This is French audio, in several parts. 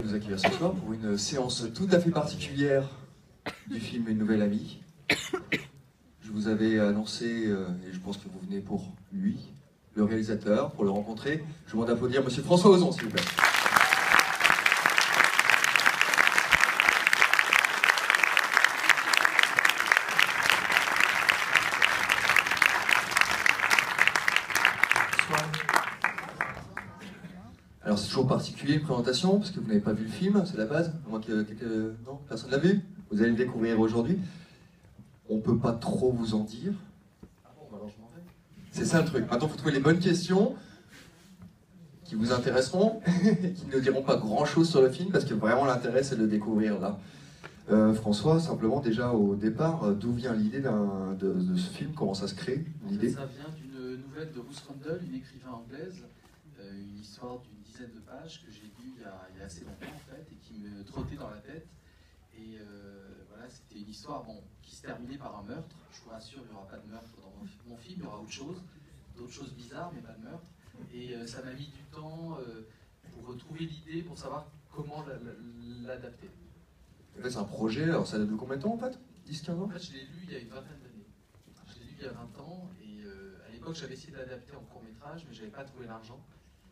Nous accueillir ce soir pour une séance tout à fait particulière du film Une nouvelle amie. Je vous avais annoncé, et je pense que vous venez pour lui, le réalisateur, pour le rencontrer. Je vous demande d'applaudir Monsieur François Ozon, s'il vous plaît. Alors c'est toujours particulier une présentation, parce que vous n'avez pas vu le film, c'est la base. Moi, non, personne ne l'a vu. Vous allez le découvrir aujourd'hui. On ne peut pas trop vous en dire. Ah bon, alors je m'en vais. C'est ça le truc. Maintenant, il faut trouver les bonnes questions qui vous intéresseront, qui ne diront pas grand-chose sur le film, parce que vraiment l'intérêt, c'est de le découvrir là. François, simplement déjà au départ, d'où vient l'idée de ce film? Comment ça se crée, l'idée? Ça vient d'une nouvelle de Ruth Rundle, une écrivain anglaise, une histoire d'une dizaine de pages que j'ai lue il y a assez longtemps en fait, et qui me trottait dans la tête. Et voilà, c'était une histoire qui se terminait par un meurtre. Je vous rassure, il n'y aura pas de meurtre dans mon film, il y aura d'autres choses bizarres, mais pas de meurtre. Et ça m'a mis du temps pour trouver l'idée, pour savoir comment l'adapter. En fait, c'est un projet, alors ça date de combien de temps en fait? 10-15 ans? En fait, je l'ai lu il y a une vingtaine d'années. Je l'ai lu il y a 20 ans, et à l'époque, j'avais essayé de l'adapter en court-métrage, mais je n'avais pas trouvé l'argent,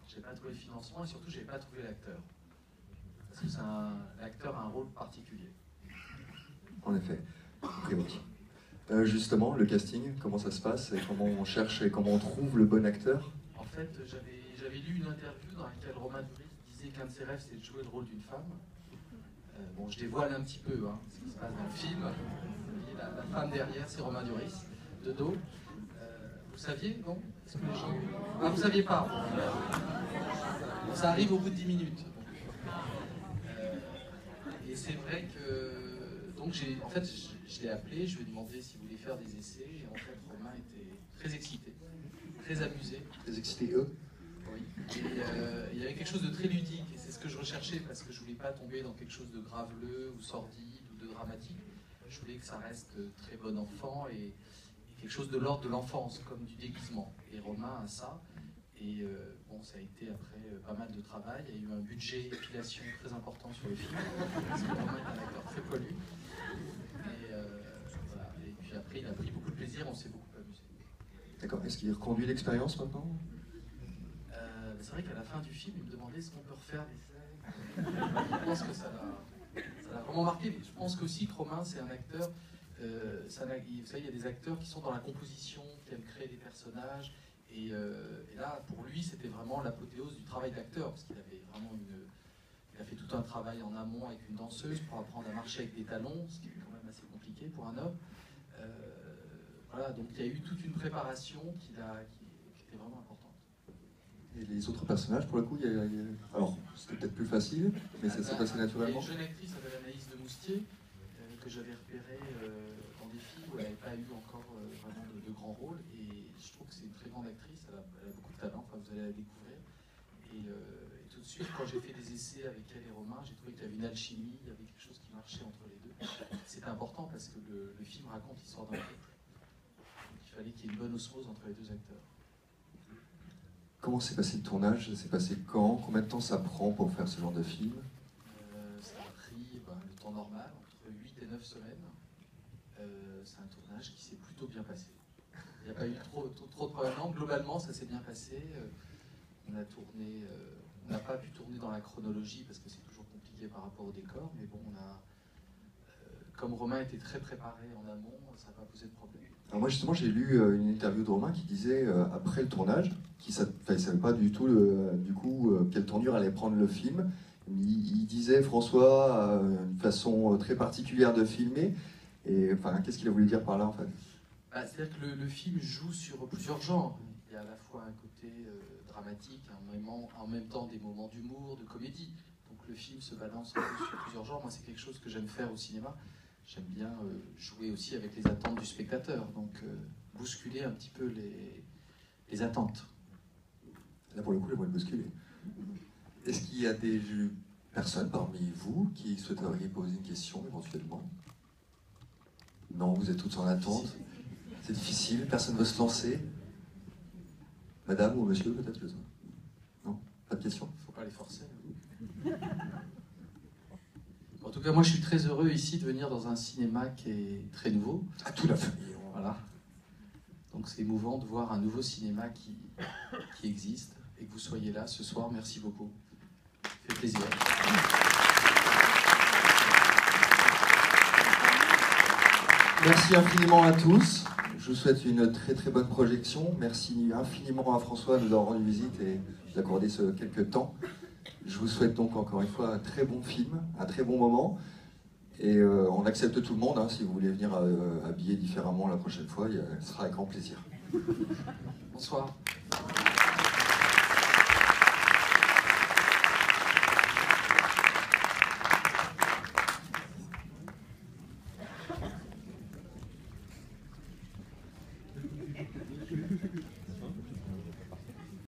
je n'avais pas trouvé le financement, et surtout, je n'avais pas trouvé l'acteur. Parce que l'acteur a un rôle particulier. En effet. Oui. Justement, le casting, comment ça se passe et comment on cherche et comment on trouve le bon acteur? En fait, j'avais lu une interview dans laquelle Romain Duris disait qu'un de ses rêves, c'est de jouer le rôle d'une femme. Bon, je dévoile un petit peu ce qui se passe dans le film. Et la femme derrière, c'est Romain Duris, de dos. Vous saviez, non? Est-ce que les gens... Ah, vous saviez pas? Bon, ça arrive au bout de 10 minutes. Et c'est vrai que... Donc, en fait, je l'ai appelé, je lui ai demandé s'il voulait faire des essais. Et en fait, Romain était très excité, très amusé. Très excité, eux? Oui. Et il y avait quelque chose de très ludique, et c'est ce que je recherchais, parce que je voulais pas tomber dans quelque chose de graveleux, ou sordide, ou de dramatique. Je voulais que ça reste très bon enfant, et quelque chose de l'ordre de l'enfance, comme du déguisement. Et Romain a ça. Et bon, ça a été après pas mal de travail. Il y a eu un budget épilation très important sur le film, parce que Romain est un acteur très poilu. Et, voilà. Et puis après, il a pris beaucoup de plaisir, on s'est beaucoup amusé. D'accord. Est-ce qu'il reconduit l'expérience maintenant? C'est vrai qu'à la fin du film, il me demandait ce qu'on peut refaire des scènes. Je pense que ça l'a vraiment marqué. Mais je pense qu'aussi que Romain, c'est un acteur. Vous savez, il y a des acteurs qui sont dans la composition, qui aiment créer des personnages. Et là, pour lui, c'était vraiment l'apothéose du travail d'acteur, parce qu'il avait vraiment il a fait tout un travail en amont avec une danseuse pour apprendre à marcher avec des talons, ce qui est quand même assez compliqué pour un homme. Voilà, donc il y a eu toute une préparation qui était vraiment importante. Et les autres personnages, pour le coup, alors c'était peut-être plus facile, mais ça s'est passé naturellement. Il y a une jeune actrice, s'appelle Anaïs de Moustier, que j'avais repérée dans des films où elle n'avait pas eu encore vraiment de grands rôles, et je trouve que c'est une très grande actrice, elle a beaucoup de talent, enfin, vous allez la découvrir. Et tout de suite, quand j'ai fait des essais avec elle et Romain, j'ai trouvé qu'il y avait une alchimie, il y avait quelque chose qui marchait entre les deux. C'était important parce que le film raconte l'histoire d'un couple. Donc il fallait qu'il y ait une bonne osmose entre les deux acteurs. Comment s'est passé le tournage? Ça s'est passé quand? Combien de temps ça prend pour faire ce genre de film? Ça a pris le temps normal, entre 8 et 9 semaines. C'est un tournage qui s'est plutôt bien passé. Il n'y a pas eu trop de problèmes. Non, globalement, ça s'est bien passé. On a tourné, on n'a pas pu tourner dans la chronologie parce que c'est toujours compliqué par rapport au décor, mais bon, comme Romain était très préparé en amont, ça n'a pas posé de problème. Alors moi justement j'ai lu une interview de Romain qui disait après le tournage, il ne savait pas du tout quelle tournure allait prendre le film. Il disait François une façon très particulière de filmer. Et enfin qu'est-ce qu'il a voulu dire par là en fait? C'est-à-dire que le film joue sur plusieurs genres. Il y a à la fois un côté dramatique, en même temps des moments d'humour, de comédie. Donc le film se balance un peu sur plusieurs genres. Moi c'est quelque chose que j'aime faire au cinéma. J'aime bien jouer aussi avec les attentes du spectateur, donc bousculer un petit peu les attentes. Là pour le coup, le mot de bousculer. Est-ce qu'il y a des personnes parmi vous qui souhaiteriez poser une question éventuellement? Non, vous êtes toutes en attente. C'est difficile, personne ne veut se lancer. Madame ou monsieur peut-être? Non? Pas de question? Il ne faut pas les forcer. cas, moi, je suis très heureux ici de venir dans un cinéma qui est très nouveau. À toute la famille. Voilà. Donc c'est émouvant de voir un nouveau cinéma qui existe et que vous soyez là ce soir. Merci beaucoup. Ça fait plaisir. Merci infiniment à tous. Je vous souhaite une très très bonne projection. Merci infiniment à François de nous avoir rendu visite et d'accorder ce quelques temps. Je vous souhaite donc encore une fois un très bon film, un très bon moment. Et on accepte tout le monde, hein, si vous voulez venir habiller différemment la prochaine fois, ce sera avec grand plaisir. Bonsoir.